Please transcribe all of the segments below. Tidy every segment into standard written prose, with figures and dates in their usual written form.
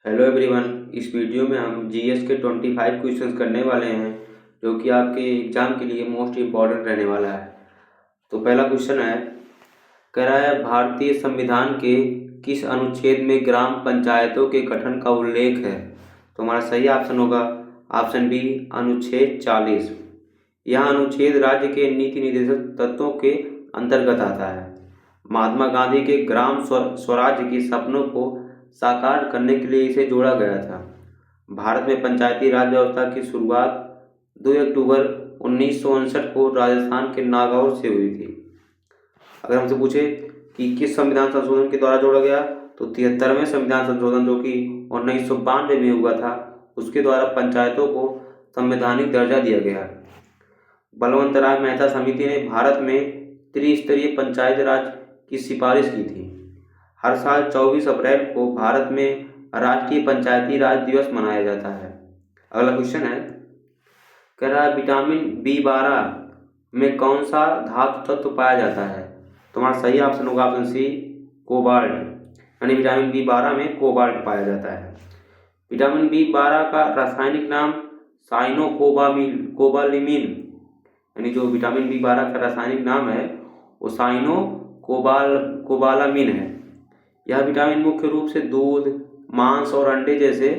Hello everyone. इस video में हम जीएस के 25 क्वेश्चंस करने वाले हैं जो कि आपके एग्जाम के लिए मोस्ट इम्पॉर्टेंट रहने वाला है। तो पहला क्वेश्चन है, कह रहा है भारतीय संविधान के किस अनुच्छेद में ग्राम पंचायतों के गठन का उल्लेख है। तो हमारा सही ऑप्शन होगा ऑप्शन बी, अनुच्छेद 40। यह अनुच्छेद राज्य के नीति निर्देशक तत्वों के अंतर्गत आता है। महात्मा गांधी के ग्राम स्वराज्य के सपनों को साकार करने के लिए इसे जोड़ा गया था। भारत में पंचायती राज व्यवस्था की शुरुआत 2 अक्टूबर 1959 को राजस्थान के नागौर से हुई थी। अगर हमसे पूछे कि किस संविधान संशोधन के द्वारा जोड़ा गया, तो 73वें संविधान संशोधन जो कि 1992 में हुआ था, उसके द्वारा पंचायतों को संवैधानिक दर्जा दिया गया। बलवंत राय मेहता समिति ने भारत में त्रिस्तरीय पंचायत राज की सिफारिश की थी। हर साल 24 अप्रैल को भारत में राष्ट्रीय पंचायती राज दिवस मनाया जाता है। अगला क्वेश्चन है, कह रहा है विटामिन B12 में कौन सा धातु तत्व पाया जाता है। तो हमारा सही ऑप्शन होगा ऑप्शन सी, कोबाल्ट। यानी विटामिन B12 में कोबाल्ट पाया जाता है। विटामिन B12 का रासायनिक नाम साइनोकोबालामिन, यानी जो विटामिन B12 का रासायनिक नाम है वो साइनोकोबालामिन है। यह विटामिन मुख्य रूप से दूध, मांस और अंडे जैसे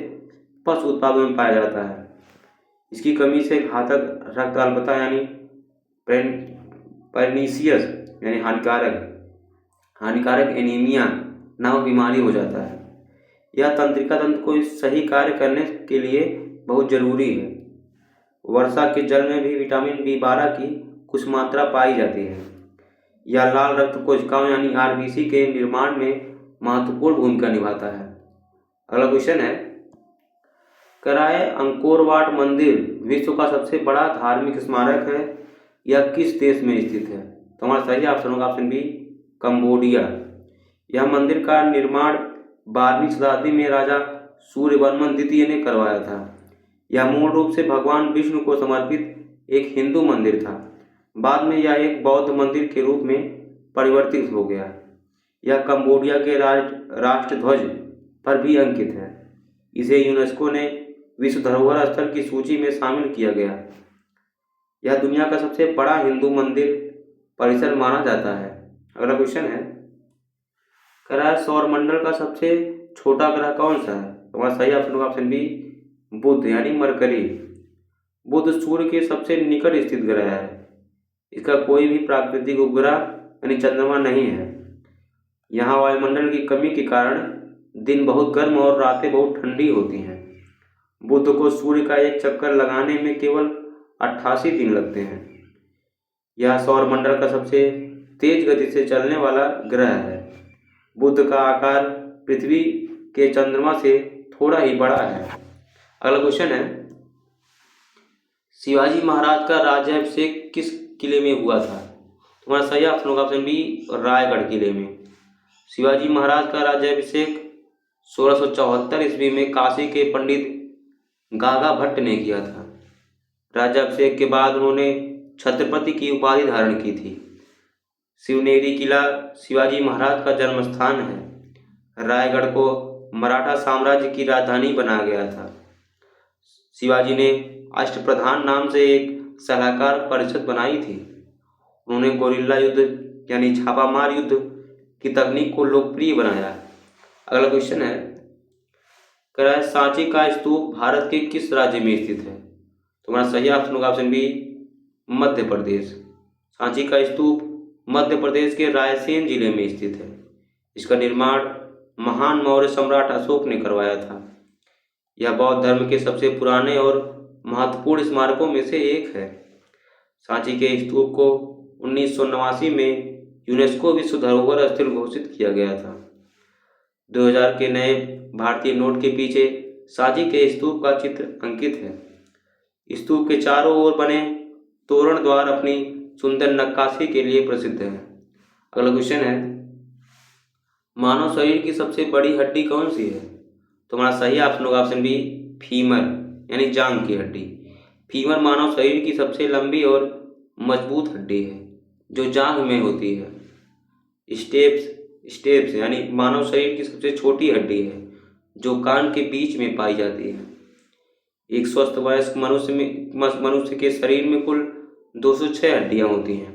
पशु उत्पादों में पाया जाता है। इसकी कमी से घातक रक्त अल्पता यानी परनीसियस यानी हानिकारक एनीमिया नामक बीमारी हो जाता है। यह तंत्रिका तंत्र को सही कार्य करने के लिए बहुत जरूरी है। वर्षा के जल में भी विटामिन B12 की कुछ मात्रा पाई जाती है। यह लाल रक्त कोशिकाओं यानी RBC के निर्माण में महत्वपूर्ण भूमिका निभाता है। अगला क्वेश्चन है, कह रहा है अंकोर वाट मंदिर विश्व का सबसे बड़ा धार्मिक स्मारक है। यह किस देश में स्थित है। तो हमारा सही ऑप्शन होगा ऑप्शन बी, कंबोडिया। यह मंदिर का निर्माण 12वीं शताब्दी में राजा सूर्यवर्मन द्वितीय ने करवाया था। यह मूल रूप से भगवान विष्णु को समर्पित एक हिंदू मंदिर था। बाद में यह एक बौद्ध मंदिर के रूप में परिवर्तित हो गया। यह कंबोडिया के राष्ट्र ध्वज पर भी अंकित है। इसे यूनेस्को ने विश्व धरोहर स्थल की सूची में शामिल किया गया। यह दुनिया का सबसे बड़ा हिंदू मंदिर परिसर माना जाता है। अगला क्वेश्चन है, कह रहा है सौरमंडल का सबसे छोटा ग्रह कौन सा है। तो हमारा सही ऑप्शन होगा ऑप्शन बी, बुध यानी मरकरी। बुध सूर्य के सबसे निकट स्थित ग्रह है। इसका कोई भी प्राकृतिक उपग्रह यानी चंद्रमा नहीं है। यहाँ वायुमंडल की कमी के कारण दिन बहुत गर्म और रातें बहुत ठंडी होती हैं। बुध को सूर्य का एक चक्कर लगाने में केवल 88 दिन लगते हैं। यह सौरमंडल का सबसे तेज गति से चलने वाला ग्रह है। बुध का आकार पृथ्वी के चंद्रमा से थोड़ा ही बड़ा है। अगला क्वेश्चन है, शिवाजी महाराज का राज्याभिषेक किस किले में हुआ था। तुम्हारा सही ऑप्शन होगा ऑप्शन बी, रायगढ़ किले में। शिवाजी महाराज का राज्याभिषेक 1674 ईस्वी में काशी के पंडित गागा भट्ट ने किया था। राज्याभिषेक के बाद उन्होंने छत्रपति की उपाधि धारण की थी। शिवनेरी किला शिवाजी महाराज का जन्म स्थान है। रायगढ़ को मराठा साम्राज्य की राजधानी बनाया गया था। शिवाजी ने अष्टप्रधान नाम से एक सलाहकार परिषद बनाई थी। उन्होंने गोरिल्ला युद्ध यानी छापामार युद्ध की तकनीक को लोकप्रिय बनाया। अगला क्वेश्चन है, कह रहा है सांची का स्तूप भारत के किस राज्य में स्थित है। तुम्हारा सही ऑप्शन होगा ऑप्शन बी, मध्य प्रदेश। सांची का स्तूप मध्य प्रदेश के रायसेन जिले में स्थित है। इसका निर्माण महान मौर्य सम्राट अशोक ने करवाया था। यह बौद्ध धर्म के सबसे पुराने और महत्वपूर्ण स्मारकों में से एक है। सांची के स्तूप को 1989 में यूनेस्को विश्व धरोहर स्थल घोषित किया गया था। 2000 के नए भारतीय नोट के पीछे सांची के स्तूप का चित्र अंकित है। स्तूप के चारों ओर बने तोरण द्वार अपनी सुंदर नक्काशी के लिए प्रसिद्ध है। अगला क्वेश्चन है, मानव शरीर की सबसे बड़ी हड्डी कौन सी है। तुम्हारा सही ऑप्शन होगा ऑप्शन बी, फीमर यानी जांघ की हड्डी। फीमर मानव शरीर की सबसे लंबी और मजबूत हड्डी है जो जांघ में होती है। स्टेप्स यानी मानव शरीर की सबसे छोटी हड्डी है जो कान के बीच में पाई जाती है। एक स्वस्थ वयस्क मनुष्य के शरीर में कुल 206 हड्डियां होती हैं।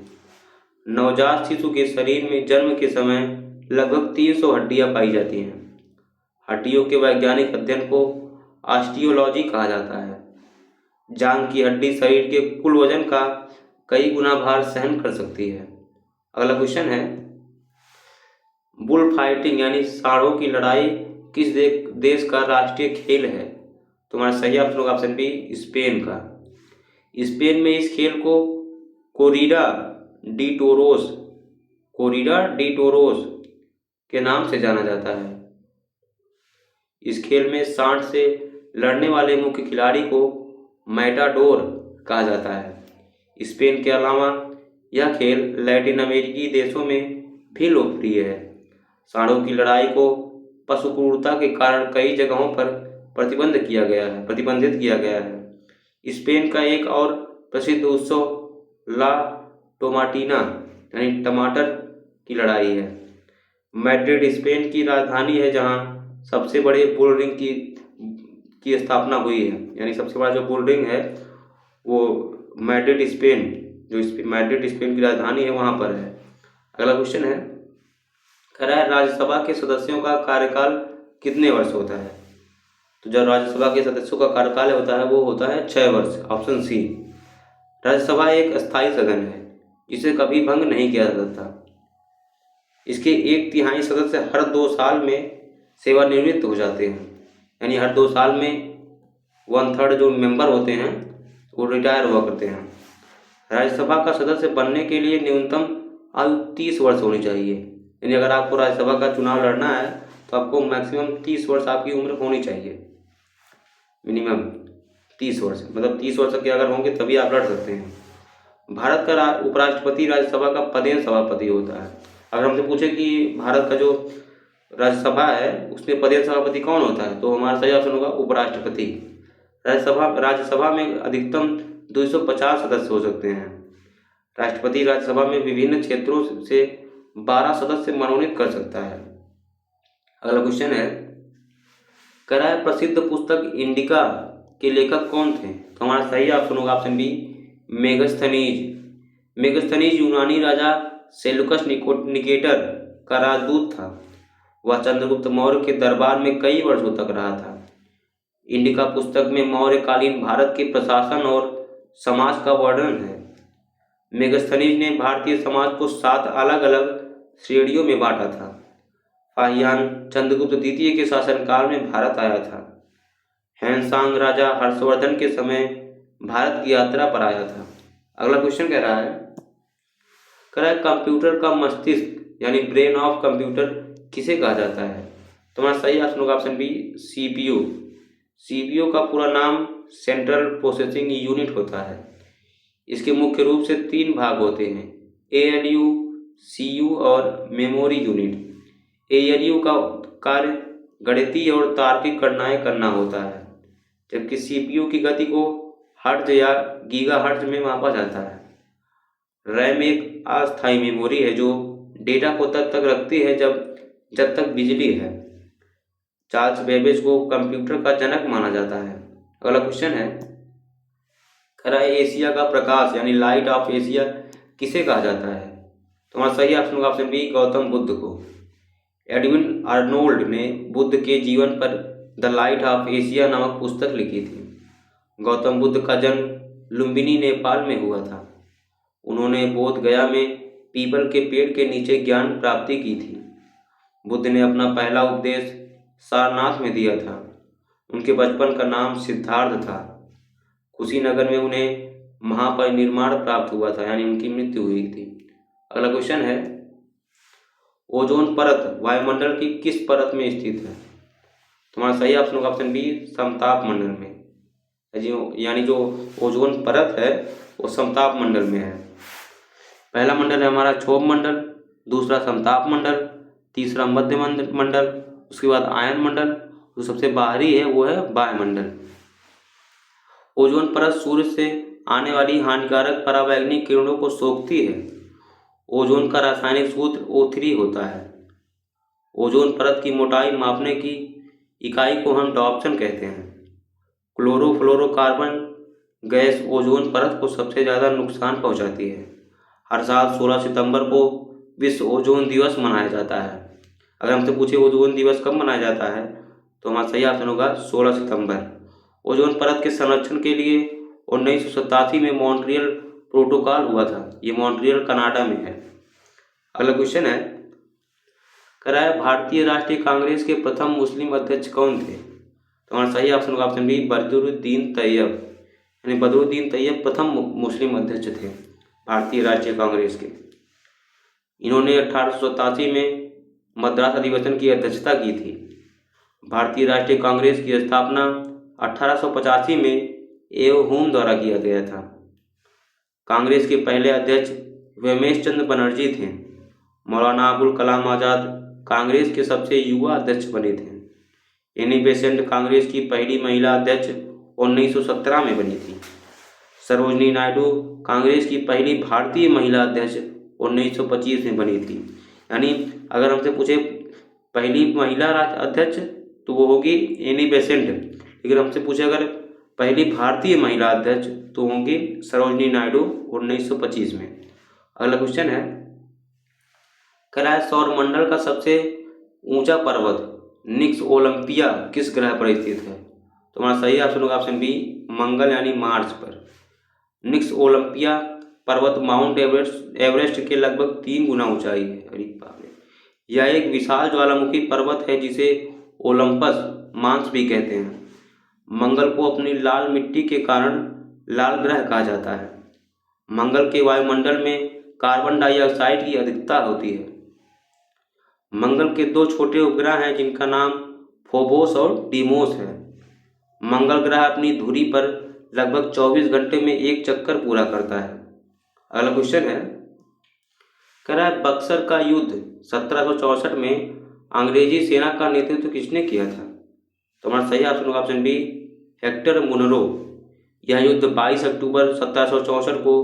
नवजात शिशु के शरीर में जन्म के समय लगभग 300 हड्डियां पाई जाती हैं। हड्डियों के वैज्ञानिक अध्ययन को ऑस्टियोलॉजी कहा जाता है। जांघ की हड्डी शरीर के कुल वजन का कई गुना भार सहन कर सकती है। अगला क्वेश्चन है, बुल फाइटिंग यानी सांडों की लड़ाई किस देश का राष्ट्रीय खेल है? तुम्हारा सही ऑप्शन होगा ऑप्शन बी, स्पेन का। स्पेन में इस खेल को कोरिडा डी टोरोस के नाम से जाना जाता है। इस खेल में सांड से लड़ने वाले मुख्य खिलाड़ी को मैटाडोर कहा जाता है। स्पेन के अलावा यह खेल लैटिन अमेरिकी देशों में भी लोकप्रिय है। सांडों की लड़ाई को पशु क्रूरता के कारण कई जगहों पर प्रतिबंधित किया गया है। स्पेन का एक और प्रसिद्ध उत्सव ला टोमाटीना यानी टमाटर की लड़ाई है। मैड्रिड स्पेन की राजधानी है, जहां सबसे बड़े बुल रिंग की स्थापना हुई है। यानी सबसे बड़ा जो बुल रिंग है वो मैड्रिड स्पेन की राजधानी है, वहां पर है। अगला क्वेश्चन है, राज्यसभा के सदस्यों का कार्यकाल कितने वर्ष होता है? तो जो राज्यसभा के सदस्यों का कार्यकाल होता है वो होता है 6 वर्ष, ऑप्शन सी। राज्यसभा एक अस्थायी सदन है जिसे कभी भंग नहीं किया जा सकता। इसके 1/3 सदस्य हर 2 साल में सेवानिवृत्त हो जाते हैं। यानी हर 2 साल में 1/3 जो मेंबर होते हैं वो रिटायर हुआ करते हैं। राज्यसभा का सदस्य बनने के लिए न्यूनतम आयु 30 वर्ष होनी चाहिए। यानी अगर आपको राज्यसभा का चुनाव लड़ना है तो आपको मैक्सिमम 30 वर्ष आपकी उम्र होनी चाहिए, मिनिमम 30 वर्ष, मतलब 30 वर्ष के अगर होंगे तभी आप लड़ सकते हैं। भारत का उपराष्ट्रपति राज्यसभा का पदेन सभापति होता है। अगर हमसे पूछे कि भारत का जो राज्यसभा है उसमें पदेन सभापति कौन होता है, तो हमारा सही ऑप्शन होगा उपराष्ट्रपति। राज्यसभा में अधिकतम 250 सदस्य हो सकते हैं। राष्ट्रपति राज्यसभा में विभिन्न क्षेत्रों से 12 सदस्य मनोनीत कर सकता है। अगला क्वेश्चन है, प्रसिद्ध पुस्तक इंडिका के लेखक कौन थे? तो हमारा सही ऑप्शन होगा ऑप्शन बी, मेगस्थनीज यूनानी राजा सेल्यूकस निकेटर का राजदूत था। वह चंद्रगुप्त मौर्य के दरबार में कई वर्षों तक रहा था। इंडिका पुस्तक में मौर्यकालीन भारत के प्रशासन और समाज का वर्णन है। मेगस्थनीज ने भारतीय समाज को 7 अलग अलग श्रेणियों में बांटा था। फाहियान चंद्रगुप्त द्वितीय के शासनकाल में भारत आया था। हैनसांग राजा हर्षवर्धन के समय भारत की यात्रा पर आया था। अगला क्वेश्चन कह रहा है, कंप्यूटर का मस्तिष्क यानी ब्रेन ऑफ कंप्यूटर किसे कहा जाता है? तुम्हारा सही ऑप्शन होगा ऑप्शन बी, सीपीयू। सीपीयू का पूरा नाम सेंट्रल प्रोसेसिंग यूनिट होता है। इसके मुख्य रूप से 3 भाग होते हैं, एएलयू, सीयू और मेमोरी यूनिट। एएलयू का कार्य गणितीय और तार्किक गणनाएं करना होता है, जबकि सीपीयू की गति को हर्ट्ज या गीगाहर्ट्ज में मापा जाता है। रैम एक अस्थायी मेमोरी है जो डेटा को तब तक रखती है जब तक बिजली है। चार्ल्स बेबेज को कंप्यूटर का जनक माना जाता है। अगला क्वेश्चन है, एशिया का प्रकाश यानी लाइट ऑफ एशिया किसे कहा जाता है? तुम्हारा सही ऑप्शन होगा ऑप्शन बी, गौतम बुद्ध को। एडविन आर्नोल्ड ने बुद्ध के जीवन पर द लाइट ऑफ एशिया नामक पुस्तक लिखी थी। गौतम बुद्ध का जन्म लुम्बिनी, नेपाल में हुआ था। उन्होंने बोध गया में पीपल के पेड़ के नीचे ज्ञान प्राप्ति की थी। बुद्ध ने अपना पहला उपदेश सारनाथ में दिया था। उनके बचपन का नाम सिद्धार्थ था। कुशीनगर में उन्हें महापरिनिर्वाण प्राप्त हुआ था, यानी उनकी मृत्यु हुई थी। अगला क्वेश्चन है, ओजोन परत वायुमंडल की किस परत में स्थित है? तुम्हारा सही ऑप्शन होगा ऑप्शन बी, समताप मंडल में। यानी जो ओजोन परत है वो समताप मंडल में है। पहला मंडल है हमारा क्षोभ मंडल, दूसरा समताप मंडल, तीसरा मध्य मंडल, उसके बाद आयन मंडल, जो सबसे बाहरी है वो है वायुमंडल। ओजोन परत सूर्य से आने वाली हानिकारक पराबैंगनी किरणों को सोखती है। ओजोन का रासायनिक सूत्र O3 होता है। ओजोन परत की मोटाई मापने की इकाई को हम डॉप्सन कहते हैं। क्लोरोफ्लोरोकार्बन गैस ओजोन परत को सबसे ज़्यादा नुकसान पहुंचाती है। हर साल 16 सितंबर को विश्व ओजोन दिवस मनाया जाता है। अगर हमसे पूछे ओजोन दिवस कब मनाया जाता है, तो हमारा सही ऑप्शन होगा 16 सितंबर। ओजोन परत के संरक्षण के लिए 1987 में मॉन्ट्रियल प्रोटोकॉल हुआ था। ये मॉन्ट्रियल कनाडा में है। अगला क्वेश्चन है, भारतीय राष्ट्रीय कांग्रेस के प्रथम मुस्लिम अध्यक्ष कौन थे? तो हमारा सही ऑप्शन होगा ऑप्शन बी, बदरुद्दीन तैयब। यानी बदरुद्दीन तैयब प्रथम मुस्लिम अध्यक्ष थे भारतीय राष्ट्रीय कांग्रेस के। इन्होंने 1887 में मद्रास अधिवेशन की अध्यक्षता की थी। भारतीय राष्ट्रीय कांग्रेस की स्थापना 1885 में एओ द्वारा किया गया था। कांग्रेस के पहले अध्यक्ष व्योमेश चंद्र बनर्जी थे। मौलाना अबुल कलाम आज़ाद कांग्रेस के सबसे युवा अध्यक्ष बने थे। एनी बेसेंट कांग्रेस की पहली महिला अध्यक्ष 1917 में बनी थी। सरोजनी नायडू कांग्रेस की पहली भारतीय महिला अध्यक्ष 1925 में बनी थी। यानी अगर हमसे पूछे पहली महिला अध्यक्ष तो वो होगी एनी बेसेंट, लेकिन हमसे पूछे अगर पहली भारतीय महिला अध्यक्ष तो होंगी सरोजनी नायडू 1925 में। अगला क्वेश्चन है, सौरमंडल का सबसे ऊंचा पर्वत निक्स ओलंपिया किस ग्रह पर स्थित है? तो हमारा सही ऑप्शन होगा ऑप्शन बी, मंगल यानी मार्स पर। निक्स ओलंपिया पर्वत माउंट एवरेस्ट के लगभग 3 गुना ऊंचाई है। अरे बाप रे! यह एक विशाल ज्वालामुखी पर्वत है जिसे ओलंपस मांस भी कहते हैं। मंगल को अपनी लाल मिट्टी के कारण लाल ग्रह कहा जाता है। मंगल के वायुमंडल में कार्बन डाइऑक्साइड की अधिकता होती है। मंगल के 2 छोटे उपग्रह हैं जिनका नाम फोबोस और डीमोस है। मंगल ग्रह अपनी धुरी पर लगभग 24 घंटे में एक चक्कर पूरा करता है। अगला क्वेश्चन है, बक्सर का युद्ध 1764 में अंग्रेजी सेना का नेतृत्व किसने किया था? तो हमारा सही ऑप्शन होगा ऑप्शन बी, हेक्टर मुनरो। यह युद्ध 22 अक्टूबर 1764 को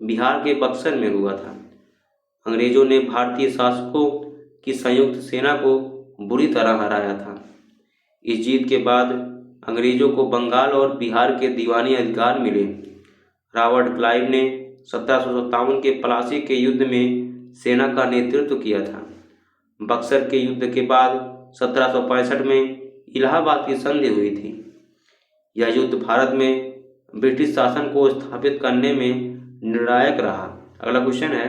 बिहार के बक्सर में हुआ था। अंग्रेजों ने भारतीय शासकों की संयुक्त सेना को बुरी तरह हराया था। इस जीत के बाद अंग्रेजों को बंगाल और बिहार के दीवानी अधिकार मिले। रॉबर्ट क्लाइव ने 1757 के प्लासी के युद्ध में सेना का नेतृत्व किया था। बक्सर के युद्ध के बाद 1765 में इलाहाबाद की संधि हुई थी। यह युद्ध भारत में ब्रिटिश शासन को स्थापित करने में निर्णायक रहा। अगला क्वेश्चन है,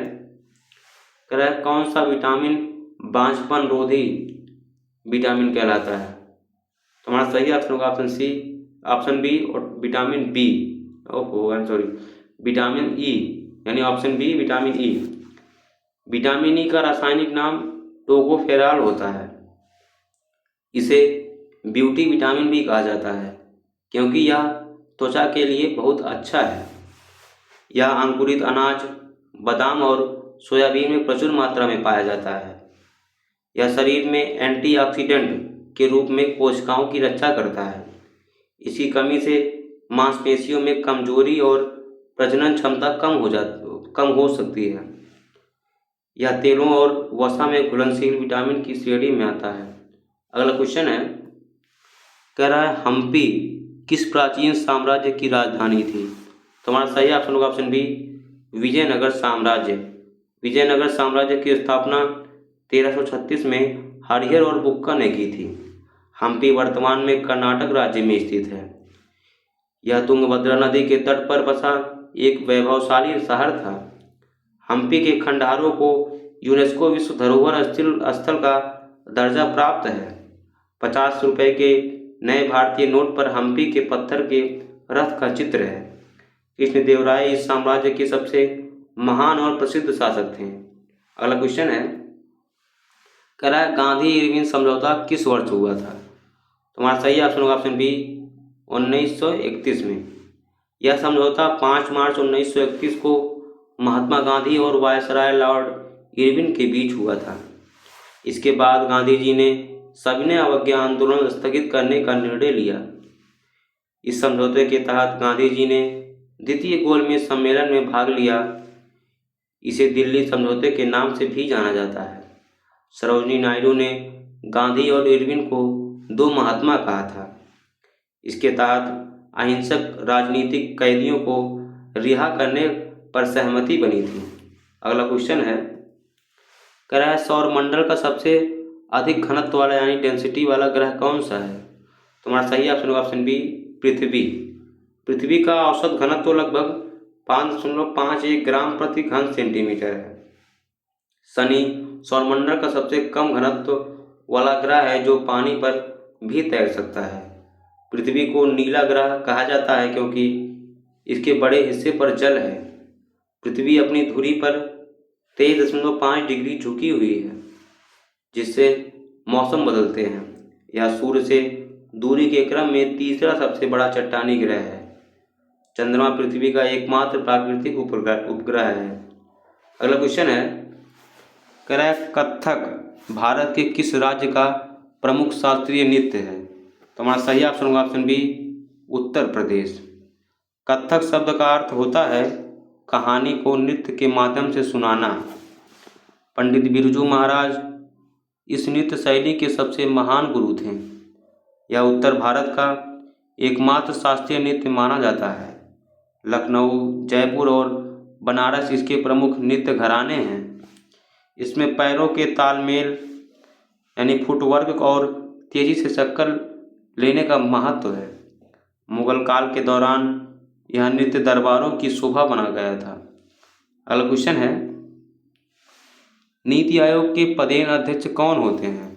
कौन सा विटामिन बांझपन रोधी विटामिन कहलाता है? तो हमारा सही ऑप्शन होगा ऑप्शन सी, ऑप्शन बी और विटामिन बी। विटामिन ई, यानी option B vitamin E. Vitamin E का रासायनिक नाम टोकोफेरॉल होता है। इसे ब्यूटी विटामिन भी कहा जाता है क्योंकि यह त्वचा के लिए बहुत अच्छा है। यह अंकुरित अनाज, बादाम और सोयाबीन में प्रचुर मात्रा में पाया जाता है। यह शरीर में एंटीऑक्सीडेंट के रूप में कोशिकाओं की रक्षा करता है। इसकी कमी से मांसपेशियों में कमजोरी और प्रजनन क्षमता कम हो सकती है। यह तेलों और वसा में घुलनशील विटामिन की श्रेणी में आता है। अगला क्वेश्चन है, हम्पी किस प्राचीन साम्राज्य की राजधानी थी? तो हमारा सही ऑप्शन होगा ऑप्शन बी, विजयनगर साम्राज्य। विजयनगर साम्राज्य की स्थापना 1336 में हरिहर और बुक्का ने की थी। हम्पी वर्तमान में कर्नाटक राज्य में स्थित है। यह तुंगभद्रा नदी के तट पर बसा एक वैभवशाली शहर था। हम्पी के खंडहरों को यूनेस्को विश्व धरोहर स्थल का दर्जा प्राप्त है। 50 रुपए के नए भारतीय नोट पर हम्पी के पत्थर के रथ का चित्र है। कृष्णदेवराय इस साम्राज्य के सबसे महान और प्रसिद्ध शासक थे। अगला क्वेश्चन है, गांधी इरविन समझौता किस वर्ष हुआ था? तो हमारा सही ऑप्शन होगा ऑप्शन बी, 1931 में। यह समझौता 5 मार्च 1931 को महात्मा गांधी और वायसराय लॉर्ड इरविन के बीच हुआ था। इसके बाद गांधी जी ने सविनय अवज्ञा आंदोलन स्थगित करने का निर्णय लिया। इस समझौते के तहत गांधी जी ने द्वितीय गोलमेज सम्मेलन में भाग लिया। इसे दिल्ली समझौते के नाम से भी जाना जाता है। सरोजनी नायडू ने गांधी और इरविन को दो महात्मा कहा था। इसके तहत अहिंसक राजनीतिक कैदियों को रिहा करने पर सहमति बनी थी। अगला क्वेश्चन है, कह रहा है सौरमंडल का सबसे अधिक घनत्व वाला यानी डेंसिटी वाला ग्रह कौन सा है? तुम्हारा सही ऑप्शन होगा ऑप्शन बी, पृथ्वी। पृथ्वी का औसत घनत्व लगभग 5.51 ग्राम प्रति घन सेंटीमीटर है। शनि सौरमंडल का सबसे कम घनत्व वाला ग्रह है जो पानी पर भी तैर सकता है। पृथ्वी को नीला ग्रह कहा जाता है क्योंकि इसके बड़े हिस्से पर जल है। पृथ्वी अपनी धुरी पर 23.5 डिग्री झुकी हुई है, जिससे मौसम बदलते हैं। यह सूर्य से दूरी के क्रम में तीसरा सबसे बड़ा चट्टानी ग्रह है। चंद्रमा पृथ्वी का एकमात्र प्राकृतिक उपग्रह है। अगला क्वेश्चन है, कह रहा है कथक भारत के किस राज्य का प्रमुख शास्त्रीय नृत्य है? तुम्हारा सही ऑप्शन होगा ऑप्शन बी, उत्तर प्रदेश। कथक शब्द का अर्थ होता है कहानी को नृत्य के माध्यम से सुनाना। पंडित बिरजू महाराज इस नृत्य शैली के सबसे महान गुरु थे। यह उत्तर भारत का एकमात्र शास्त्रीय नृत्य माना जाता है। लखनऊ, जयपुर और बनारस इसके प्रमुख नृत्य घराने हैं। इसमें पैरों के तालमेल यानी फुटवर्क और तेजी से चक्कर लेने का महत्व है। मुगल काल के दौरान यह नृत्य दरबारों की शोभा बना गया था। अगला क्वेश्चन है, नीति आयोग के पदेन अध्यक्ष कौन होते हैं?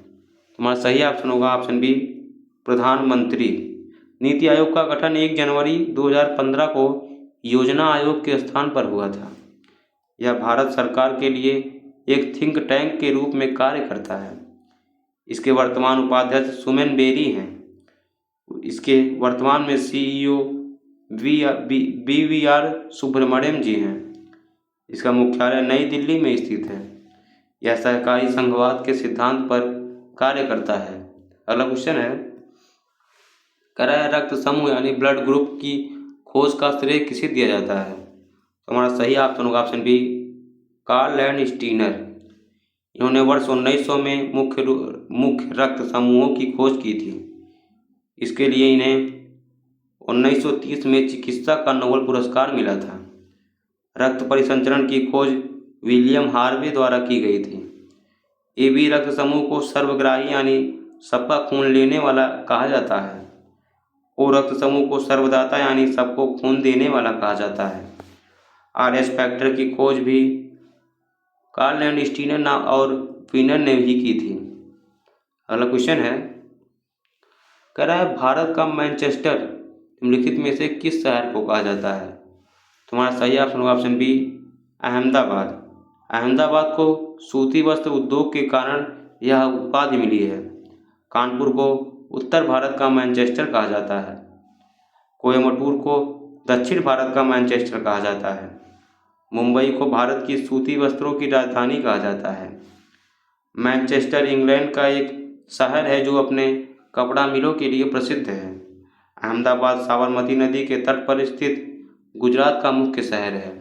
तुम्हारा सही ऑप्शन होगा ऑप्शन बी, प्रधानमंत्री। नीति आयोग का गठन 1 जनवरी 2015 को योजना आयोग के स्थान पर हुआ था। यह भारत सरकार के लिए एक थिंक टैंक के रूप में कार्य करता है। इसके वर्तमान उपाध्यक्ष सुमेन बेरी हैं। इसके वर्तमान में CEO BVR सुब्रमण्यम जी हैं। इसका मुख्यालय नई दिल्ली में स्थित है। यह सहकारी संघवाद के सिद्धांत पर कार्य करता है। अगला क्वेश्चन है, कह रहा है रक्त समूह यानी ब्लड ग्रुप की खोज का श्रेय किसे दिया जाता है? तो हमारा सही ऑप्शन होगा ऑप्शन बी, कार्ल लैंडस्टीनर। इन्होंने वर्ष 1900 में मुख्य रक्त समूहों की खोज की थी। इसके लिए इन्हें 1930 में चिकित्सा का नोबेल पुरस्कार मिला था। रक्त परिसंचरण की खोज विलियम हार्वे द्वारा की गई थी। AB रक्त समूह को सर्वग्राही यानी सबका खून लेने वाला कहा जाता है। O रक्त समूह को सर्वदाता यानी सबको खून देने वाला कहा जाता है। RS फैक्टर की खोज भी कार्ल लैंडस्टीनर और विनर ने भी की थी। अगला क्वेश्चन है, कह रहा है भारत का मैनचेस्टर निम्नलिखित में से किस शहर को कहा जाता है? तुम्हारा सही ऑप्शन होगा ऑप्शन बी, अहमदाबाद। अहमदाबाद को सूती वस्त्र उद्योग के कारण यह उपाधि मिली है। कानपुर को उत्तर भारत का मैनचेस्टर कहा जाता है। कोयम्बटूर को दक्षिण भारत का मैनचेस्टर कहा जाता है। मुंबई को भारत की सूती वस्त्रों की राजधानी कहा जाता है। मैनचेस्टर इंग्लैंड का एक शहर है जो अपने कपड़ा मिलों के लिए प्रसिद्ध है। अहमदाबाद साबरमती नदी के तट पर स्थित गुजरात का मुख्य शहर है।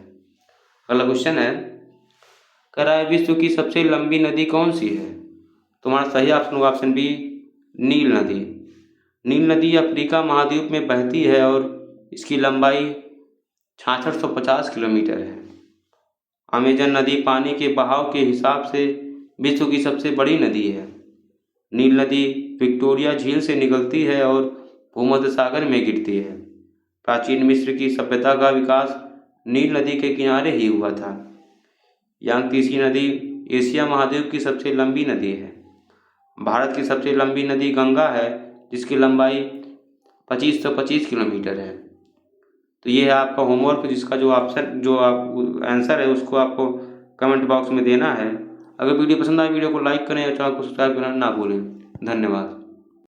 अगला क्वेश्चन है, कह रहा है विश्व की सबसे लंबी नदी कौन सी है? तुम्हारा सही ऑप्शन होगा ऑप्शन बी, नील नदी। नील नदी अफ्रीका महाद्वीप में बहती है और इसकी लंबाई 6650 किलोमीटर है। अमेजन नदी पानी के बहाव के हिसाब से विश्व की सबसे बड़ी नदी है। नील नदी विक्टोरिया झील से निकलती है और भूमध्य सागर में गिरती है। प्राचीन मिस्र की सभ्यता का विकास नील नदी के किनारे ही हुआ था। यांगत्से नदी एशिया महाद्वीप की सबसे लंबी नदी है। भारत की सबसे लंबी नदी गंगा है जिसकी लंबाई 2525 किलोमीटर है। तो ये है आपका होमवर्क, जिसका जो आंसर है उसको आपको कमेंट बॉक्स में देना है। अगर वीडियो पसंद आए वीडियो को लाइक करें और चैनल को सब्सक्राइब करना ना भूलें। धन्यवाद।